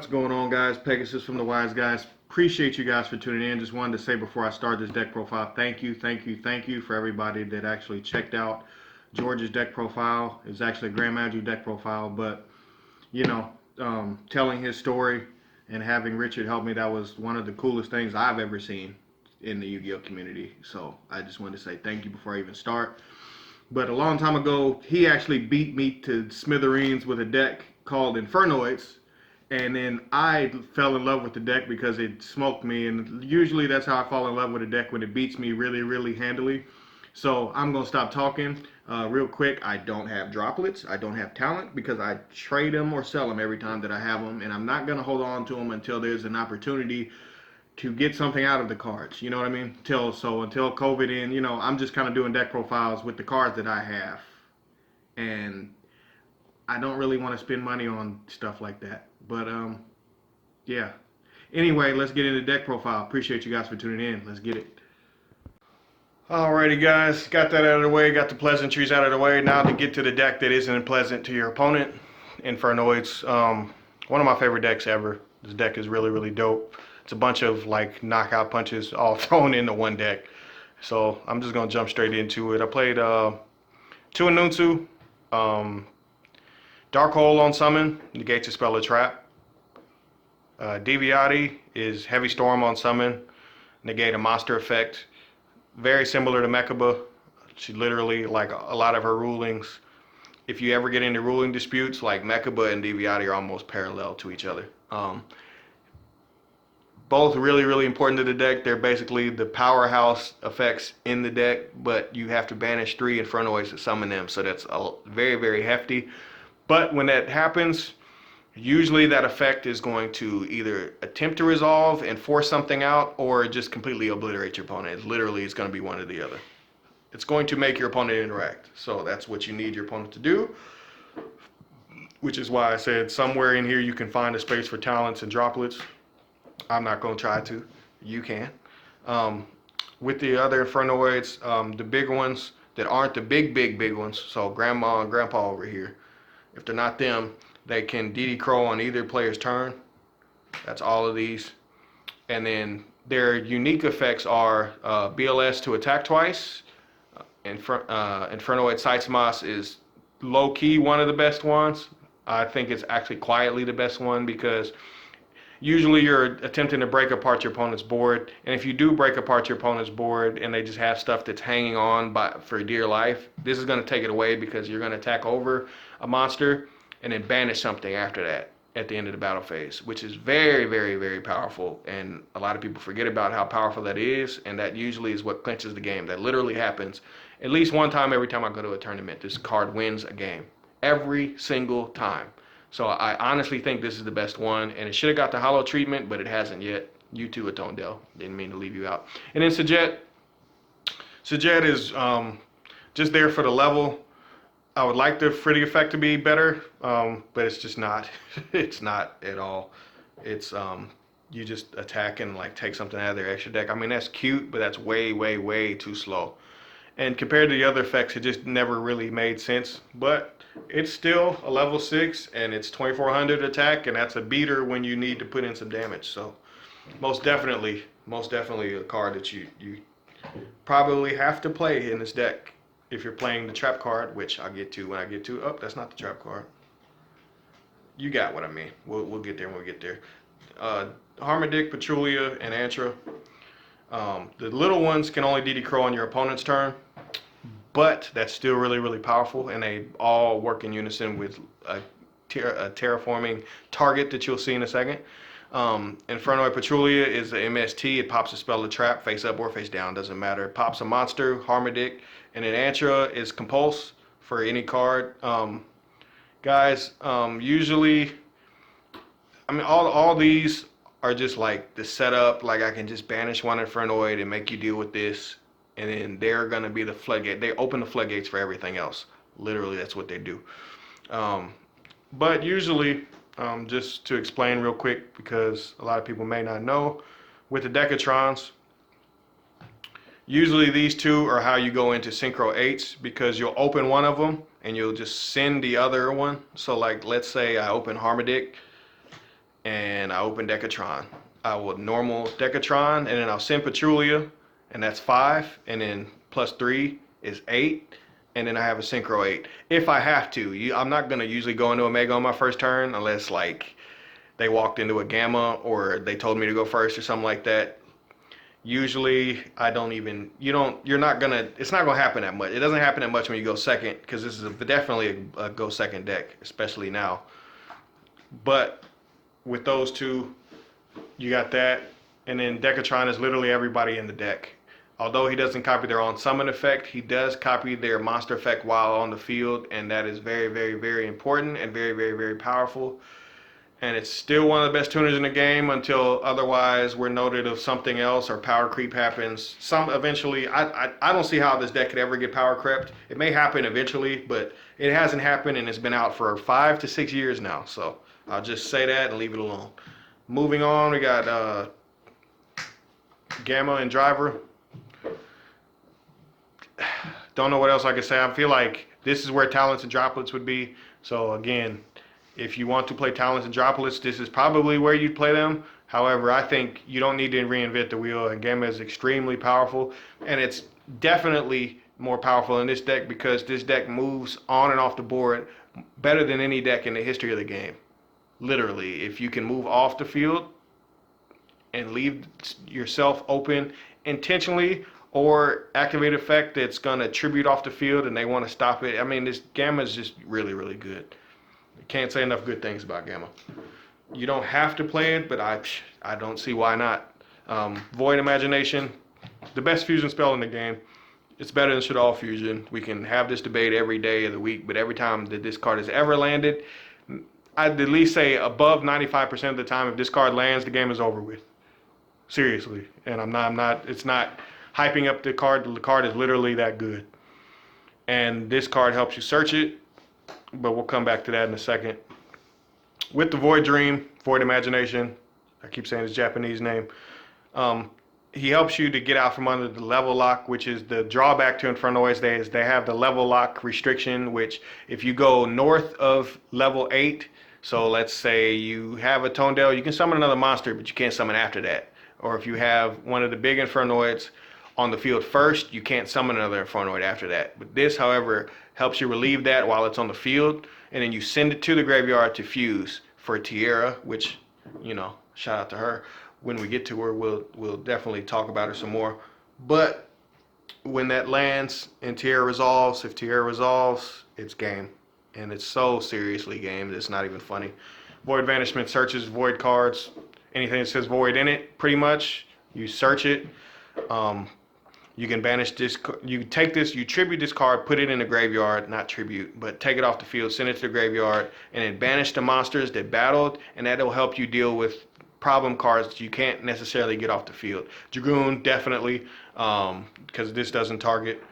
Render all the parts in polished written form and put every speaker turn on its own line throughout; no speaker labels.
What's going on, guys? Pegasus from the Wise Guys. Appreciate you guys for tuning in. Just wanted to say before I start this deck profile, thank you for everybody that actually checked out George's deck profile. It's actually a Grand Magic deck profile, but you know, telling his story and having Richard help me, that was one of the coolest things I've ever seen in the Yu-Gi-Oh community. So I just wanted to say thank you before I even start. But a long time ago, he actually beat me to smithereens with a deck called Infernoids. And then I fell in love with the deck because it smoked me. And usually that's how I fall in love with a deck, when it beats me really, really handily. So I'm going to stop talking real quick. I don't have droplets. I don't have talent because I trade them or sell them every time that I have them. And I'm not going to hold on to them until there's an opportunity to get something out of the cards. You know what I mean? Until COVID in, I'm just kind of doing deck profiles with the cards that I have. And I don't really want to spend money on stuff like that. But, yeah. Anyway, let's get into deck profile. Appreciate you guys for tuning in. Let's get it. Alrighty, guys. Got that out of the way. Got the pleasantries out of the way. Now to get to the deck that isn't pleasant to your opponent. Infernoids. One of my favorite decks ever. This deck is really, really dope. It's a bunch of, like, knockout punches all thrown into one deck. So, I'm just going to jump straight into it. I played 2 Anunsu. Dark Hole on summon, negates a spell or trap. Deviati is Heavy Storm on summon, negate a monster effect. Very similar to Mechaba. She literally, like a lot of her rulings, if you ever get into ruling disputes, like Mechaba and Deviati are almost parallel to each other. Both really, really important to the deck. They're basically the powerhouse effects in the deck, but you have to banish 3 Infernoids to summon them, so that's very, very hefty. But when that happens, usually that effect is going to either attempt to resolve and force something out, or just completely obliterate your opponent. It's going to be one or the other. It's going to make your opponent interact. So that's what you need your opponent to do, which is why I said somewhere in here you can find a space for talents and droplets. I'm not going to try to. You can. With the other Infernoids, the big ones that aren't the big ones, so Grandma and Grandpa over here, if they're not them, they can DD Crow on either player's turn. That's all of these. And then their unique effects are BLS to attack twice. Infernoid Saitsumas is low-key one of the best ones. I think it's actually quietly the best one, because usually you're attempting to break apart your opponent's board. And if you do break apart your opponent's board and they just have stuff that's hanging on for dear life, this is going to take it away, because you're going to attack over a monster and then banish something after that at the end of the battle phase, which is very, very, very powerful. And a lot of people forget about how powerful that is, and that usually is what clinches the game. That literally happens at least one time every time I go to a tournament. This card wins a game every single time. So I honestly think this is the best one, and it should have got the hollow treatment, but it hasn't yet. You too, Atondale. Didn't mean to leave you out. And then Sajet. Sajet is just there for the level. I would like the Fritty effect to be better, but it's just not. It's not at all. It's you just attack and like take something out of their extra deck. I mean, that's cute, but that's way, way, way too slow. And compared to the other effects, it just never really made sense. But it's still a level 6, and it's 2400 attack, and that's a beater when you need to put in some damage. So most definitely a card that you probably have to play in this deck if you're playing the trap card, which I'll get to when I get to. Oh, that's not the trap card. You got what I mean. We'll get there when we get there. Harmadic, Petrulia, and Antra. The little ones can only DD Crow on your opponent's turn, but that's still really, really powerful, and they all work in unison with a terraforming target that you'll see in a second. Infernoid Petrulia is the MST. It pops a spell to trap, face up or face down, doesn't matter. It pops a monster, Harmadic, and then Antra is Compulse for any card. Guys, usually, I mean, all these are just like the setup. Like, I can just banish one Infernoid and make you deal with this, and then they're gonna be the floodgate. They open the floodgates for everything else. Literally, that's what they do. But usually, just to explain real quick, because a lot of people may not know, with the Decatrons, usually these two are how you go into Synchro 8s, because you'll open one of them and you'll just send the other one. So like, let's say I open Harmadic and I open Decatron. I will normal Decatron, and then I'll send Petrulia, and that's 5, and then plus 3 is 8, and then I have a Synchro 8. If I have to. I'm not going to usually go into a Mega on my first turn unless like they walked into a Gamma or they told me to go first or something like that. Usually I don't even, you're not going to, it's not going to happen that much. It doesn't happen that much when you go second because this is definitely a go second deck, especially now. But with those two, you got that, and then Decatron is literally everybody in the deck. Although he doesn't copy their own summon effect, he does copy their monster effect while on the field, and that is very, very, very important and very, very, very powerful. And it's still one of the best tuners in the game until otherwise we're noted of something else or power creep happens. Eventually, I don't see how this deck could ever get power crept. It may happen eventually, but it hasn't happened, and it's been out for 5 to 6 years now. So I'll just say that and leave it alone. Moving on, we got Gamma and Driver. Don't know what else I can say. I feel like this is where Talents and Droplets would be. So again, if you want to play Talents and Droplets, this is probably where you'd play them. However, I think you don't need to reinvent the wheel, and Gamma is extremely powerful, and it's definitely more powerful in this deck because this deck moves on and off the board better than any deck in the history of the game. Literally, if you can move off the field and leave yourself open intentionally or activate effect that's going to tribute off the field and they want to stop it. I mean, this Gamma is just really, really good. I can't say enough good things about Gamma. You don't have to play it, but I don't see why not. Void Imagination, the best fusion spell in the game. It's better than Shaddoll Fusion. We can have this debate every day of the week, but every time that this card has ever landed, I'd at least say above 95% of the time, if this card lands, the game is over with. Seriously. And it's not hyping up the card. The card is literally that good. And this card helps you search it, but we'll come back to that in a second. With the Void Dream, Void Imagination, I keep saying his Japanese name, he helps you to get out from under the level lock, which is the drawback to Infernoids. They have the level lock restriction, which if you go north of level 8, so let's say you have a Tonedale, you can summon another monster, but you can't summon after that. Or if you have one of the big Infernoids on the field first, you can't summon another Infernoid after that. But this, however, helps you relieve that while it's on the field, and then you send it to the graveyard to fuse for Tierra, which, shout out to her. When we get to her, we'll definitely talk about her some more. But when that lands and Tierra resolves, if Tierra resolves, it's game. And it's so seriously game that it's not even funny. Void Vanishment searches void cards. Anything that says void in it, pretty much, you search it. You can banish this. You take this, you tribute this card, put it in the graveyard, not tribute, but take it off the field, send it to the graveyard, and then banish the monsters that battled, and that'll help you deal with problem cards that you can't necessarily get off the field. Dragoon, definitely, because this doesn't target,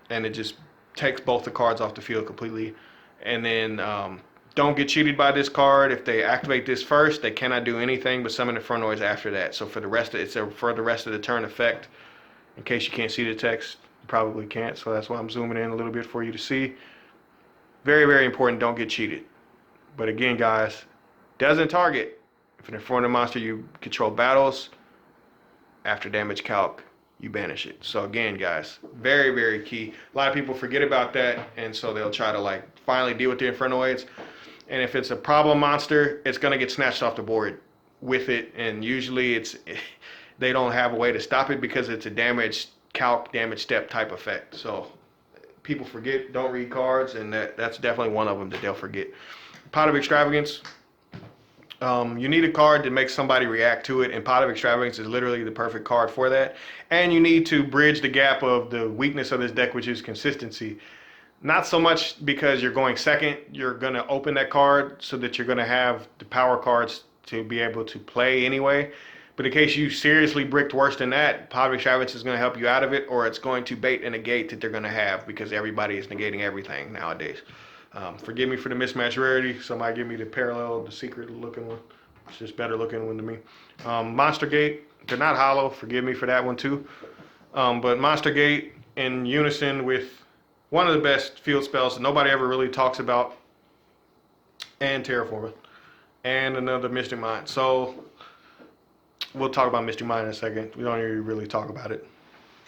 and it just takes both the cards off the field completely. And then don't get cheated by this card. If they activate this first, they cannot do anything but summon the Infernoids after that. So for the rest of for the rest of the turn effect. In case you can't see the text, you probably can't. So that's why I'm zooming in a little bit for you to see. Very, very important. Don't get cheated. But again, guys, doesn't target. If an Inferno monster you control battles, after damage calc, you banish it. So again, guys, very, very key. A lot of people forget about that, and so they'll try to finally deal with the Infernoids. And if it's a problem monster, it's gonna get snatched off the board with it, and usually they don't have a way to stop it because it's a damage calc, damage step type effect. So people forget, don't read cards, and that's definitely one of them that they'll forget. Pot of Extravagance. You need a card that makes somebody react to it, and Pot of Extravagance is literally the perfect card for that. And you need to bridge the gap of the weakness of this deck, which is consistency. Not so much because you're going second, you're going to open that card so that you're going to have the power cards to be able to play anyway. But in case you seriously bricked worse than that, Pot of Extravagance is going to help you out of it, or it's going to bait and negate that they're going to have, because everybody is negating everything nowadays. Forgive me for the mismatch rarity. Somebody give me the parallel, the secret looking one. It's just better looking one to me. Monster Gate, they're not hollow. Forgive me for that one too. But Monster Gate in unison with one of the best field spells that nobody ever really talks about, and Terraforming. and another Mystic Mine. So we'll talk about Mystic Mine in a second. We don't even really talk about it.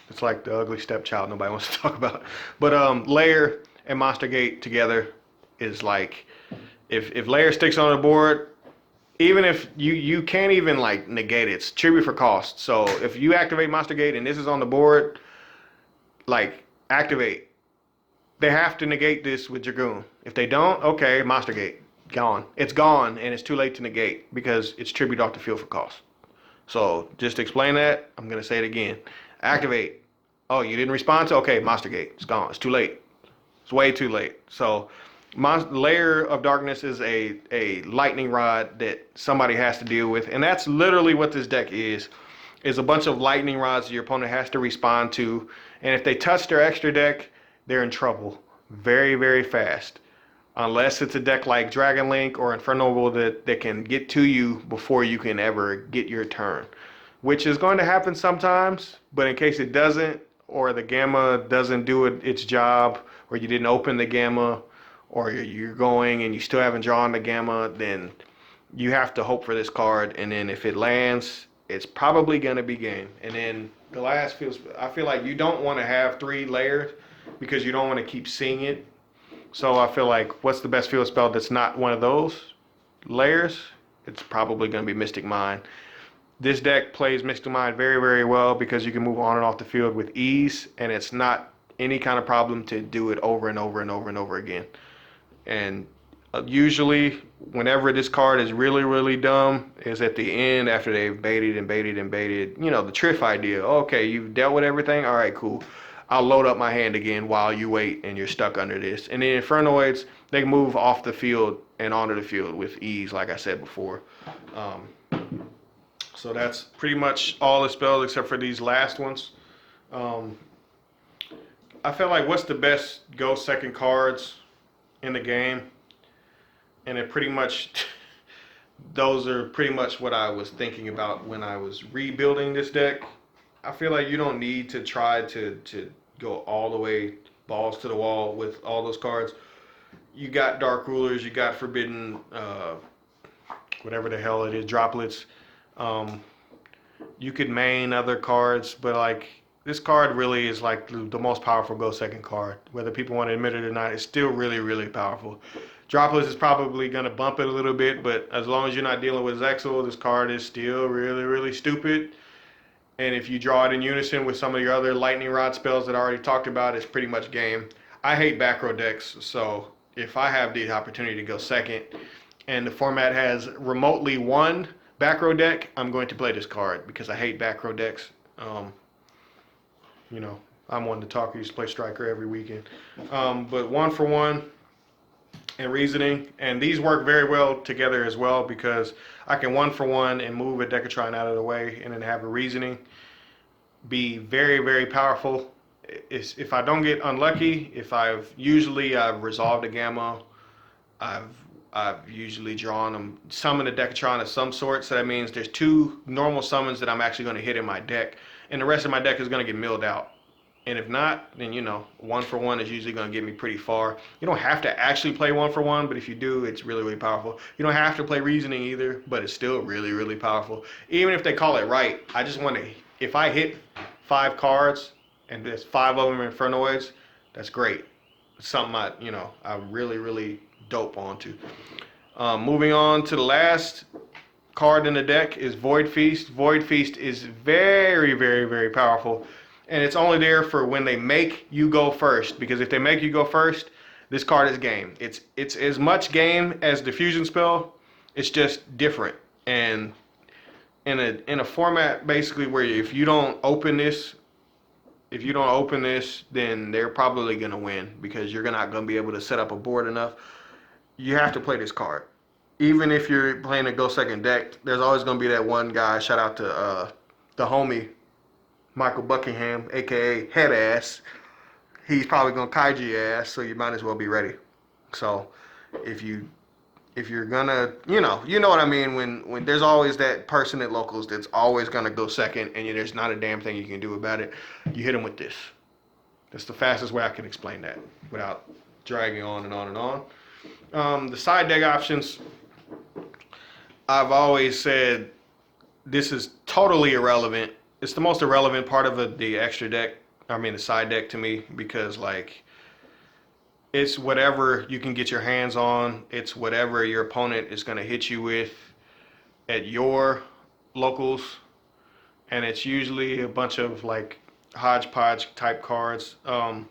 It's like the ugly stepchild nobody wants to talk about. But Lair and Monster Gate together is like, if Lair sticks on the board, even if you can't even like negate it, it's tribute for cost. So if you activate Monster Gate and this is on the board, like activate. They have to negate this with Dragoon. If they don't, okay, Monster Gate, gone. It's gone and it's too late to negate because it's tribute off the field for cost. So just to explain that, I'm gonna say it again. Activate. Oh, you didn't respond to? Okay, Monster Gate. It's gone. It's too late. It's way too late. So Layer of Darkness is a lightning rod that somebody has to deal with. And that's literally what this deck is a bunch of lightning rods your opponent has to respond to. And if they touch their extra deck, they're in trouble very, very fast. Unless it's a deck like Dragon Link or Infernoid that can get to you before you can ever get your turn. Which is going to happen sometimes, but in case it doesn't, or the Gamma doesn't do its job, or you didn't open the Gamma, or you're going and you still haven't drawn the Gamma, then you have to hope for this card. And then if it lands, it's probably going to be game. And then the last feels, I feel like you don't want to have 3 layers because you don't want to keep seeing it. So I feel like what's the best field spell that's not one of those layers? It's probably going to be Mystic Mine. This deck plays Mystic Mine very, very well because you can move on and off the field with ease, and it's not any kind of problem to do it over and over and over and over again. And usually, whenever this card is really, really dumb, is at the end after they've baited and baited and baited. You know, the Triff idea. Okay, you've dealt with everything? All right, cool. I'll load up my hand again while you wait and you're stuck under this. And the Infernoids, they move off the field and onto the field with ease, like I said before. So that's pretty much all the spells except for these last ones. I feel like what's the best go second cards in the game? And it pretty much, those are pretty much what I was thinking about when I was rebuilding this deck. I feel like you don't need to try to go all the way balls to the wall with all those cards. You got Dark Rulers, you got Forbidden, whatever the hell it is, Droplets. You could main other cards, but like this card really is like the most powerful go second card. Whether people want to admit it or not, it's still really, really powerful. Droplets is probably going to bump it a little bit, but as long as you're not dealing with Zexal, this card is still really, really stupid. And if you draw it in unison with some of your other lightning rod spells that I already talked about, it's pretty much game. I hate back row decks, so if I have the opportunity to go second and the format has remotely one back row deck, I'm going to play this card because I hate back row decks. You know, I'm one to talk. I used to play Striker every weekend. But 1-for-1 and Reasoning, and these work very well together as well because I can 1-for-1 and move a Decatron out of the way and then have a Reasoning be very, very powerful. If I don't get unlucky, if I've resolved a Gamma, I've usually drawn them, summon a Decatron of some sort, so that means there's 2 normal summons that I'm actually going to hit in my deck, and the rest of my deck is going to get milled out. And if not, then 1-for-1 is usually going to get me pretty far. You don't have to actually play 1-for-1, but if you do, it's really, really powerful. You don't have to play Reasoning either, but it's still really, really powerful. Even if they call it right, I just want to, if I hit 5 cards and there's 5 of them Infernoids, that's great. It's something I really, really dope onto. Moving on to the last card in the deck is Void Feast. Void Feast is very, very, very powerful. And it's only there for when they make you go first. Because if they make you go first, this card is game. It's as much game as the fusion spell. It's just different. And in a format basically where if you don't open this, then they're probably gonna win because you're not gonna be able to set up a board enough. You have to play this card. Even if you're playing a go second deck, there's always gonna be that one guy. Shout out to the homie Michael Buckingham, aka Head Ass. He's probably gonna kaiji your ass, so you might as well be ready. So if you're gonna, you know what I mean. When there's always that person at locals that's always gonna go second, and there's not a damn thing you can do about it. You hit him with this. That's the fastest way I can explain that without dragging on and on and on. The side deck options. I've always said this is totally irrelevant. It's the most irrelevant part of the extra deck. I mean, the side deck to me because like it's whatever you can get your hands on. It's whatever your opponent is going to hit you with at your locals, and it's usually a bunch of like hodgepodge type cards. I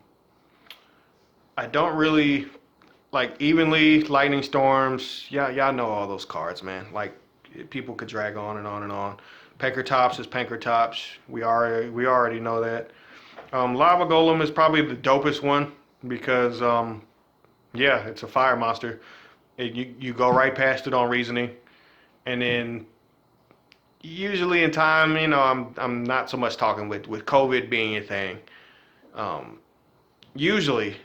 don't really like evenly lightning storms. Yeah, y'all know all those cards, man. Like people could drag on and on and on. Panker tops is Panker tops. We already know that. Lava Golem is probably the dopest one because yeah, it's a fire monster. You go right past it on reasoning, and then usually in time, I'm not so much talking with COVID being a thing. Um, Usually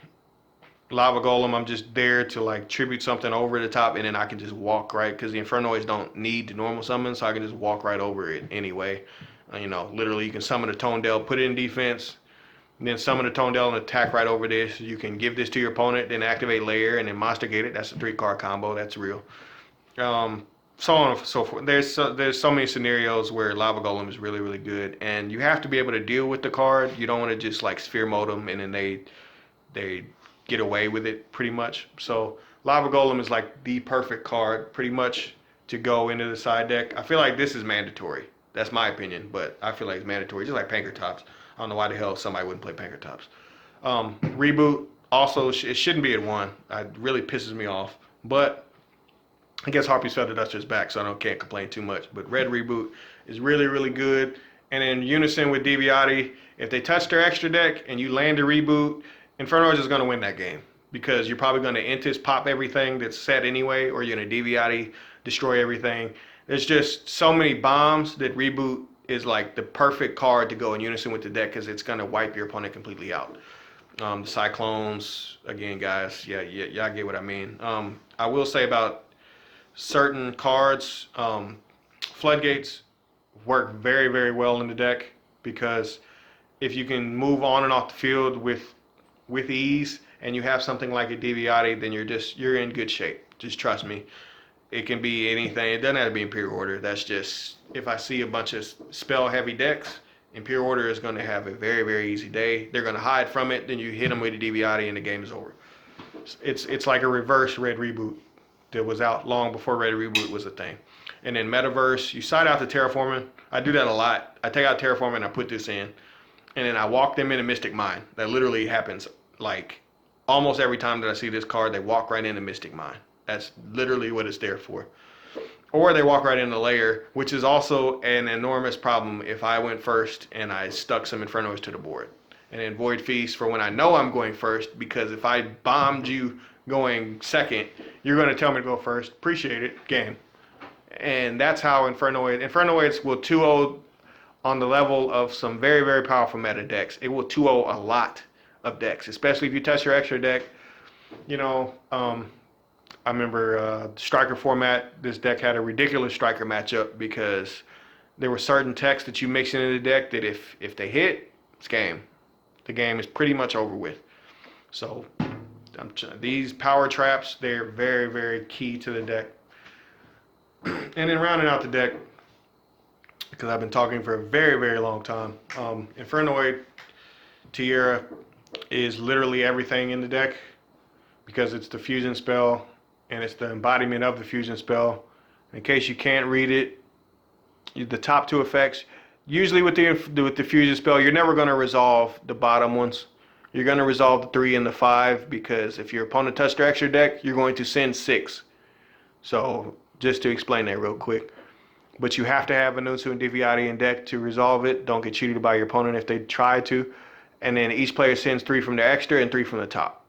Lava Golem, I'm just there to like tribute something over the top, and then I can just walk right because the Infernoids don't need the normal summon, so I can just walk right over it anyway. Literally, you can summon a Tonedale, put it in defense, and then summon a Tonedale and attack right over this. You can give this to your opponent, then activate Lair, and then Monster Gate it. That's a 3-card combo. That's real. So on and so forth. There's so many scenarios where Lava Golem is really really good, and you have to be able to deal with the card. You don't want to just like sphere mode them and then they get away with it pretty much. So Lava Golem is like the perfect card pretty much to go into the side deck. I feel like this is mandatory. That's my opinion, but I feel like it's mandatory, just like Panker Tops. I don't know why the hell somebody wouldn't play Panker Tops. Reboot also it shouldn't be at 1. It really pisses me off, but I guess Harpy's Feather Duster's back, so can't complain too much. But Red Reboot is really, really good. And in unison with Deviati, if they touch their extra deck and you land a Reboot, Infernoid is going to win that game. Because you're probably going to Intis pop everything that's set anyway, or you're going to Deviati destroy everything. There's just so many bombs that Reboot is like the perfect card to go in unison with the deck because it's going to wipe your opponent completely out. The Cyclones, again, guys, yeah, y'all get what I mean. I will say about certain cards, floodgates work very very well in the deck because if you can move on and off the field with ease and you have something like a Deviati, then you're in good shape. Just trust me. It can be anything. It doesn't have to be Imperial Order. That's just if I see a bunch of spell heavy decks, Imperial Order is going to have a very very easy day. They're going to hide from it, then you hit them with a Deviati and the game is over. It's like a reverse Red Reboot that was out long before Red Reboot was a thing. And then Metaverse, you side out the Terraforming. I do that a lot. I take out Terraforming and I put this in. And then I walk them into Mystic Mine. That literally happens like almost every time that I see this card, they walk right into Mystic Mine. That's literally what it's there for. Or they walk right into Lair, which is also an enormous problem if I went first and I stuck some Infernos to the board. And then Void Feast for when I know I'm going first, because if I bombed you going second, you're going to tell me to go first. Appreciate it. Game. And that's how Infernoids will 2-0 on the level of some very, very powerful meta decks. It will 2-0 a lot of decks, especially if you touch your extra deck. I remember Striker format, this deck had a ridiculous Striker matchup because there were certain techs that you mix into the deck that if they hit, it's game. The game is pretty much over with. So these power traps, they're very, very key to the deck. And then rounding out the deck, because I've been talking for a very, very long time, Infernoid Tierra is literally everything in the deck because it's the fusion spell and it's the embodiment of the fusion spell. In case you can't read it, the top 2 effects, usually with the fusion spell, you're never going to resolve the bottom ones. You're going to resolve the 3 and the 5 because if your opponent touched their extra deck, you're going to send 6. So just to explain that real quick. But you have to have Anunsu and Deviati in deck to resolve it. Don't get cheated by your opponent if they try to. And then each player sends 3 from their extra and 3 from the top.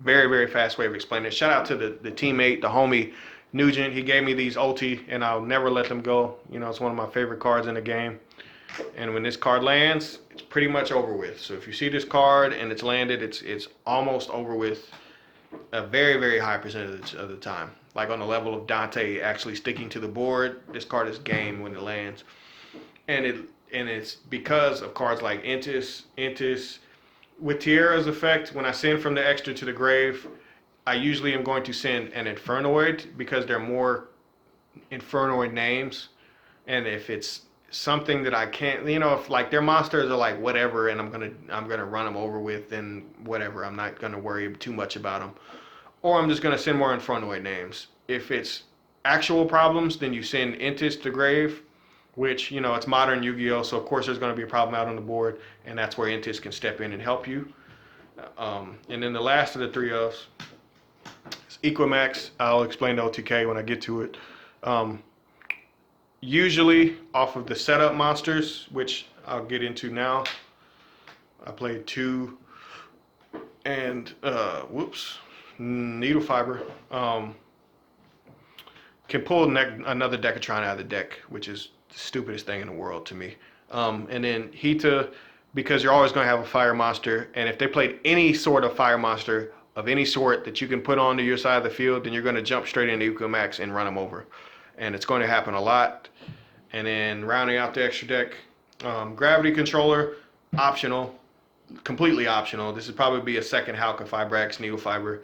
Very, very fast way of explaining it. Shout out to the teammate, the homie, Nugent. He gave me these ulti, and I'll never let them go. It's one of my favorite cards in the game. And when this card lands, it's pretty much over with. So if you see this card and it's landed, it's almost over with a very, very high percentage of the time. Like on the level of Dante actually sticking to the board, this card is game when it lands. And it's because of cards like Intis. With Tierra's effect, when I send from the extra to the grave, I usually am going to send an Infernoid because they're more Infernoid names, and if it's something that I can't, if like their monsters are like whatever, and I'm gonna run them over with, then whatever. I'm not gonna worry too much about them, or I'm just gonna send more Infernoid names. If it's actual problems, then you send Intis to grave, which it's modern Yu-Gi-Oh, so of course there's gonna be a problem out on the board, and that's where Intis can step in and help you. And then the last of the three ofs is Equimax. I'll explain the OTK when I get to it. Usually off of the setup monsters, which I'll get into now. I played two and Needle Fiber. Can pull another Decatron out of the deck, which is the stupidest thing in the world to me. And then Hita, because you're always going to have a fire monster, and if they played any sort of fire monster of any sort that you can put onto your side of the field, then you're going to jump straight into Equimax and run them over. And it's going to happen a lot. And then rounding out the extra deck, Gravity Controller, optional, completely optional. This would probably be a second Halka Fibrax Needle Fiber.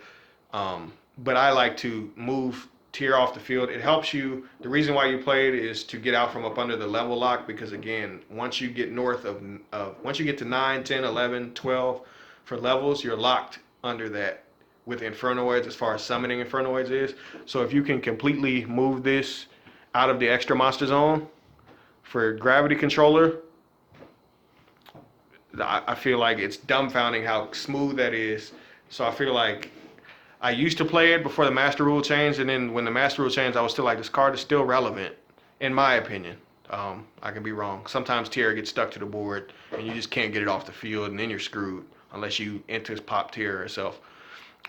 But I like to move tier off the field. It helps you. The reason why you play it is to get out from up under the level lock, because again, once you get north of once you get to 9, 10, 11, 12 for levels, you're locked under that with Infernoids as far as summoning Infernoids is. So if you can completely move this out of the extra monster zone for Gravity Controller, I feel like it's dumbfounding how smooth that is. So I feel like I used to play it before the Master Rule changed, and then when the Master Rule changed, I was still like, this card is still relevant, in my opinion. I can be wrong. Sometimes Tier gets stuck to the board, and you just can't get it off the field, and then you're screwed unless you enter pop Tier herself.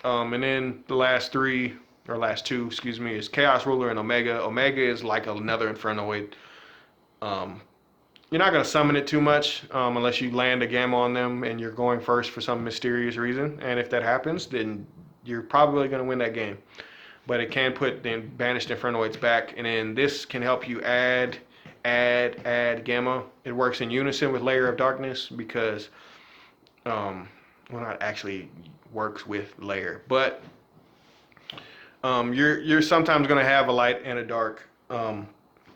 And then the last two, is Chaos Ruler and Omega. Omega is like another Infernoid. You're not going to summon it too much unless you land a Gamma on them and you're going first for some mysterious reason. And if that happens, then you're probably going to win that game. But it can put the banished Infernoids back. And then this can help you add Gamma. It works in unison with Layer of Darkness because, not actually works with Layer. But you're sometimes going to have a light and a dark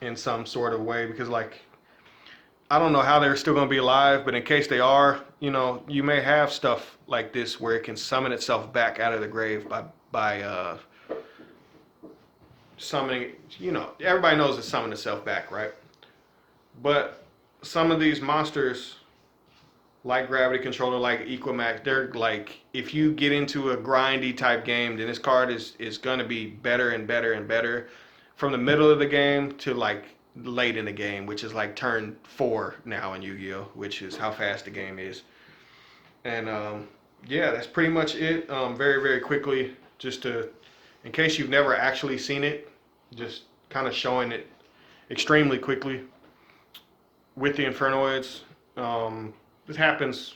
in some sort of way, because like, I don't know how they're still going to be alive, but in case they are, you may have stuff like this where it can summon itself back out of the grave by summoning. Everybody knows it summon itself back, right? But some of these monsters, like Gravity Controller, like Equimax, they're like, if you get into a grindy type game, then this card is going to be better and better and better from the middle of the game to like late in the game, which is like turn 4 now in Yu-Gi-Oh, which is how fast the game is. And yeah, that's pretty much it. Very, very quickly, just in case you've never actually seen it, just kind of showing it extremely quickly with the Infernoids. This happens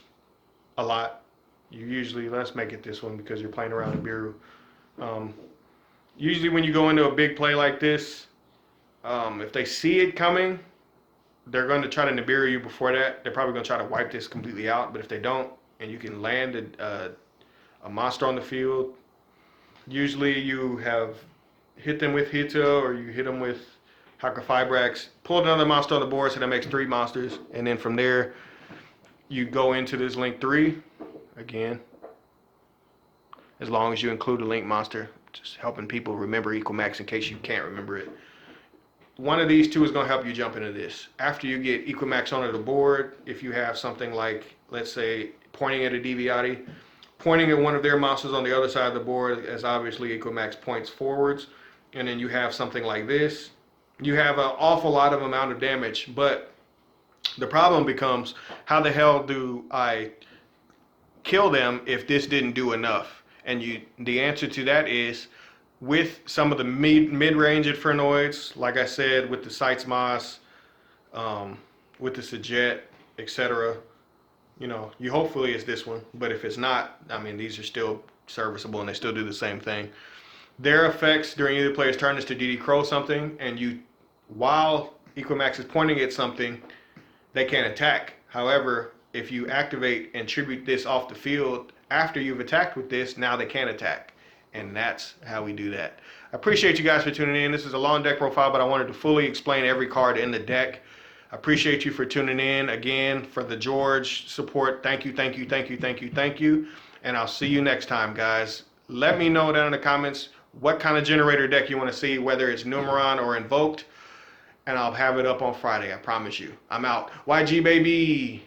a lot. You usually, let's make it this one because you're playing around in Biru. Usually when you go into a big play like this, if they see it coming, they're going to try to Nibiru you before that. They're probably going to try to wipe this completely out. But if they don't, and you can land a monster on the field, usually you have hit them with Hita, or you hit them with Haka Fibrax, pull another monster on the board, so that makes 3 monsters. And then from there, you go into this Link 3 again, as long as you include a Link monster, just helping people remember Equimax in case you can't remember it. One of these two is going to help you jump into this. After you get Equimax onto the board, if you have something like, let's say, pointing at a Deviati, pointing at one of their monsters on the other side of the board, as obviously Equimax points forwards, and then you have something like this, you have an awful lot of amount of damage. But the problem becomes, how the hell do I kill them if this didn't do enough? And the answer to that is, with some of the mid-range Infernoids, like I said, with the Sights Moss, with the Sajet, etc., you hopefully it's this one. But if it's not, I mean, these are still serviceable and they still do the same thing. Their effects during either player's turn is to DD Crow something, and while Equimax is pointing at something, they can't attack. However, if you activate and tribute this off the field after you've attacked with this, now they can attack. And that's how we do that. I appreciate you guys for tuning in. This is a long deck profile, but I wanted to fully explain every card in the deck. I appreciate you for tuning in. Again, for the George support, thank you, thank you, thank you, thank you, thank you. And I'll see you next time, guys. Let me know down in the comments what kind of generator deck you want to see, whether it's Numeron or Invoked. And I'll have it up on Friday, I promise you. I'm out. YG, baby.